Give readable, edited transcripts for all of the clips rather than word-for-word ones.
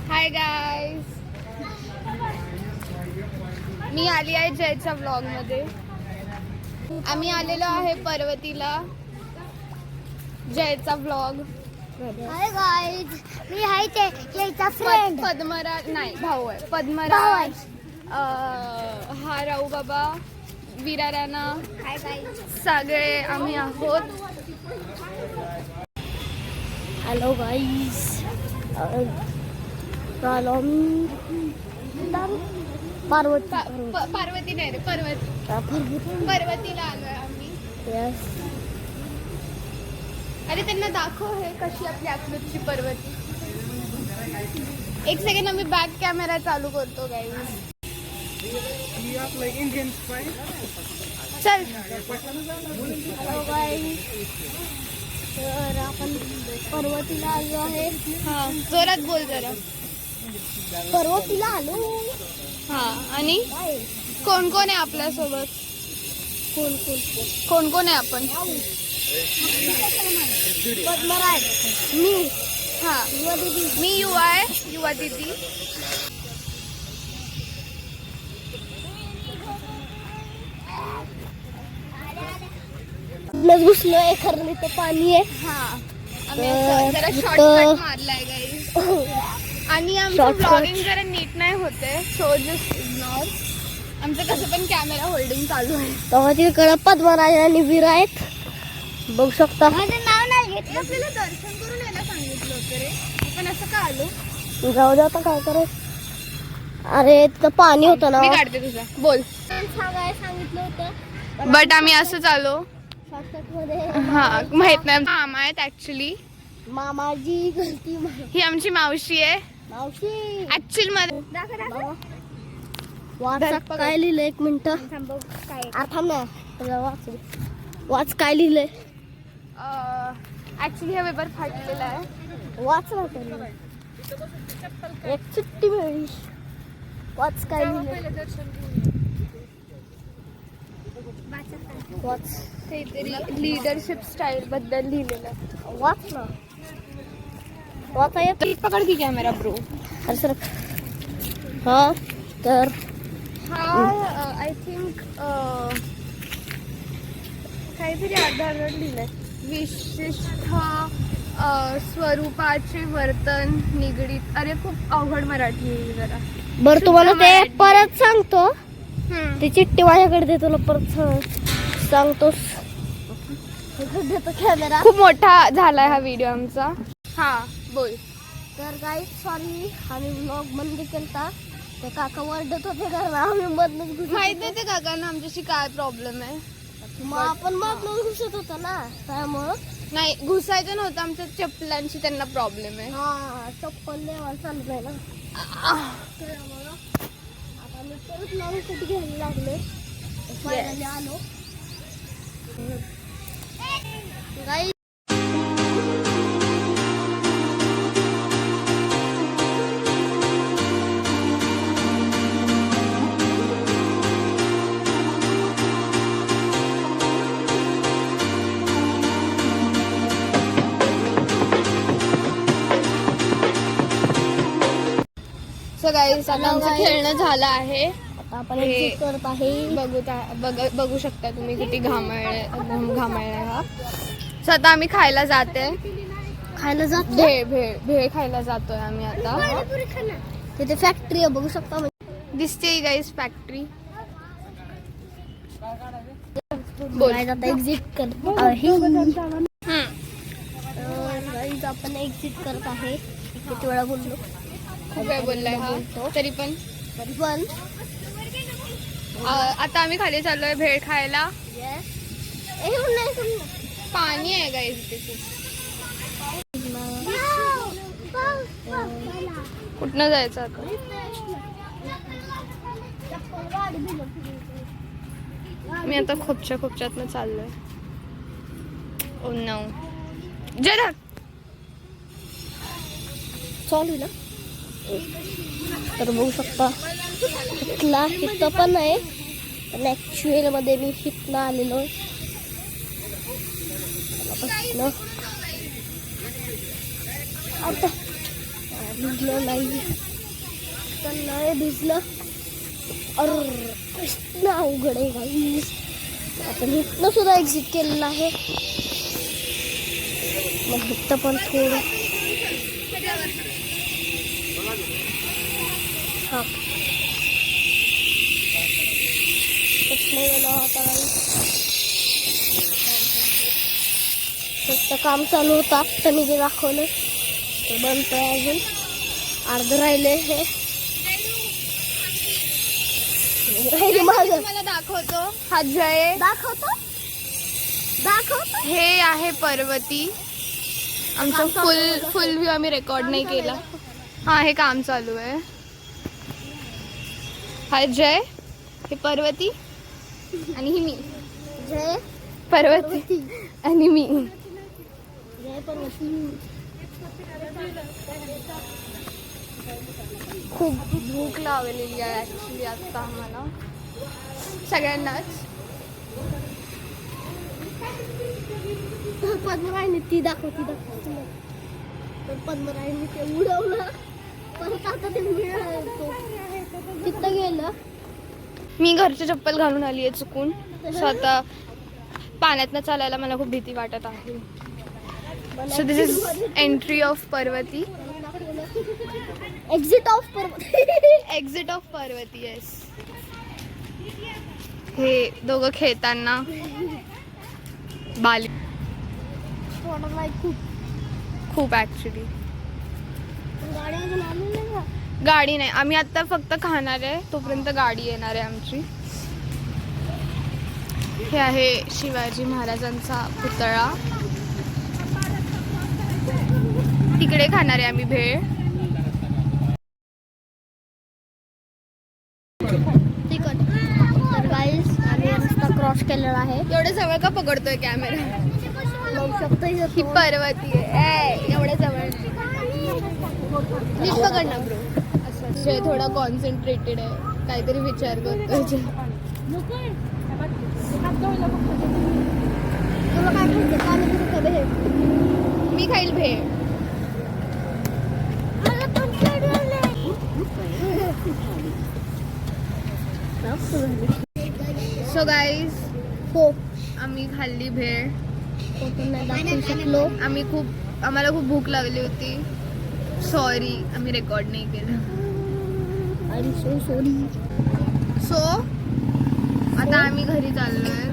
Hi guys, मी आली आहे जयच्या vlog मध्ये. आम्ही आलेलो आहे पर्वतीला. जयचा व्लॉग. हाय गाईज, मी आहे ते जयचा फ्रेंड. पद्मराज नाही, भाऊ आहे पद्मराज. हा राऊ बाबा, विरा राणा, हाय गाईज, सगळे आम्ही आहोत. Hello guys. पार्वती पार्वती नाही रे, पर्वतीला आलोय आम्ही. यस. अरे त्यांना दाखव हे कशी आपली अकलूजची पर्वती. एक सेकंड, आम्ही बॅक कॅमेरा चालू करतो गाईज. चल. हॅलो गाईज, तर आपण पर्वतीला आलो आहे. हा, जोरात बोल जरा. पर्वतीला आलो. हा, आणि कोण कोण आहे आपल्या सोबत? कोण कोण आहे आपण? पद्मराज, मी, हा, युवा दीदी. मी युवा आहे, युवा दीदी. घुसलोय कारण इथं पाणी आहे. हा, आम्ही असं जरा शॉर्टकट मारलाय गाईज. आणि आमचं ब्लॉगिंग जरा नीट नाही होते, सो जस्ट इग्नोर. आमचं कसं पण कॅमेरा होल्डिंग चालू आहे. तेव्हा तिकडे पद्मराज आणि वीर आहेत, बघू शकता. माझं नाव नाही घेतलं. आपल्याला दर्शन करून यायला सांगितलं होतं रे, आपण असं का आलो? जाऊ दे आता, काय करायचं. अरे तिथं पाणी होतं ना. मी काढते तुझा, बोल. सांगायला सांगितलं होतं, बट आम्ही असंच आलो. शॉर्टकट मध्ये. हा, माहित नाही. मामा आहेत ऍक्च्युली. मामाजी गलती. ही आमची मावशी आहे मावशी ऍक्च्युअल मध्ये. वाच काय लिहिलं, एक मिनिट. थांब ना, वाच काय लिहिलंय. ऍक्च्युली हा पेपर फाटलेला आहे. वाच ना तरी. एक चिठ्ठी मिळाली. वाच काय लिहिलंय. वाच. काहीतरी लीडरशिप स्टाईल बद्दल लिहिलेलं आहे. वाच ना. वाचा येत. पकड की कॅमेरा ब्रो. अरे सर. हा, तर हा आय थिंक काहीतरी आधार लिहिलंय. विशिष्ट स्वरूपाचे वर्तन निगडीत. अरे खूप अवघड मराठी आहे जरा. बरं, तुम्हाला ते परत सांगतो. ती चिठ्ठी माझ्याकडे दे, तुला परत सांगतोस. देतो कॅमेरा. खूप मोठा झालाय हा व्हिडिओ आमचा. हा, बोल. तर गाईज सॉरी, आम्ही व्लॉग बंद केलता. ते काका वरडत होते कारण आम्ही मधनच घुसत. माहित आहे ते काकांना आमच्याशी काय प्रॉब्लेम आहे. मग आपण मधनच घुसत होतो ना, त्यामुळं. नाही, घुसायचं नव्हतं. आमच्या चप्पलांशी त्यांना प्रॉब्लेम आहे. हा, चप्पल नेवायला चालत नाही ना, त्यामुळं आता मी परत नवीन कुठे घ्यायला लागले. फायनली आलो गाईज. सो गाईस, आता आमचं खेळणं झालं आहे. आता आपण एक्झिट करत आहे. बघू शकता तुम्ही किती घामाळलाय हा. सो आता आम्ही खायला जाते. खायला जात भेळ खायला जातोय आम्ही आता. तिथे फॅक्टरी आहे, बघू शकता. दिसते गाईस फॅक्टरी. बोल. आता एक्झिट करत आहे. गाईज आपण एक्झिट करत आहे. किती वेळा बोललो, खूप वेळ बोललाय हा. तरी पण आता आम्ही खाली चाललोय भेळ खायला. पाणी आहे गाईस तिथे. कुठनं जायचं आता? मी आता खोपच्यातनं चाललोय. ओ नो, जरा चालू ना. तर बघू शकता इथं पण आहे, पण ऍक्च्युअल मध्ये मी इथनं आलेलो. आता भिजलं नाही तर नाही भिजलं. कृष्ण अवघड आहे गाईस. आपण इथनं सुद्धा एक्झिट केलेलं आहे. मग इथं पण थोडं हा कृष्ण गेला होता गाईस. त्याचं काम चालू होतं. तर मी जे दाखवलं ते बनतोय. अजून अर्ध राहिले हे राहिले माझं. मला दाखवतो. हा जय दाखवतो. हे आहे पर्वती. आमचा फुल व्ह्यू आम्ही रेकॉर्ड नाही केला. हा हे काम चालू आहे. हा जय, हे पर्वती आणि ही मी. जय पर्वती आणि मी. जय पर्वती. खूप भूक लावलेली आहे ॲक्च्युली आता आम्हाला सगळ्यांनाच. पद्मरायने ती दाखव. पद्मरायने ते उडवलं. परत आता ते मिळालं तिथं गेलं. मी घरचे चप्पल घालून आली आहे चुकून. सो आता पाण्यातनं चालायला मला खूप भीती वाटत आहे. So this is entry of Parvati. Exit of Parvati. Exit of Parvati. Yes. हे दोघं खेळताना बाली थोडं नाही खूप ॲक्च्युली. गाडी अजून आली नाही का? गाडी नाही. आम्ही आता फक्त खाणार आहे तोपर्यंत गाडी येणार आहे आमची. हे आहे शिवाजी महाराजांचा पुतळा. तिकडे खाणार आहे आम्ही भेळ. तिकट. तर गाईस आम्ही रस्ता क्रॉस केलेला आहे. एवढ्या जवळ का पकडतोय कॅमेरा? बघू शकतो ही पर्वती आहे. एवढ्या जवळ नीट पकड ना ब्रो. असं जे थोडा कॉन्सन्ट्रेटेड आहे. काहीतरी विचार करतोय. तुला काय खायचं? पाणीपुरी का भेळ? मी खाईल भेळ. सो गाईज हो. आम्ही खाल्ली भेळ. फोटो नाही दाखवू शकलो. आम्हाला खूप भूक लागली होती. सॉरी आम्ही रेकॉर्ड नाही केलं. आणि सो सॉरी. सो आता आम्ही घरी चाललोय.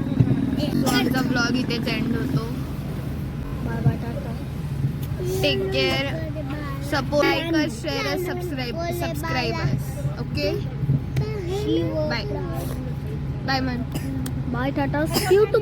आमचा ब्लॉग इथेच एंड होतो. Bye bye tata. Take care. Support, like, share, subscribers. Okay bye bye man. Bye tata. See you to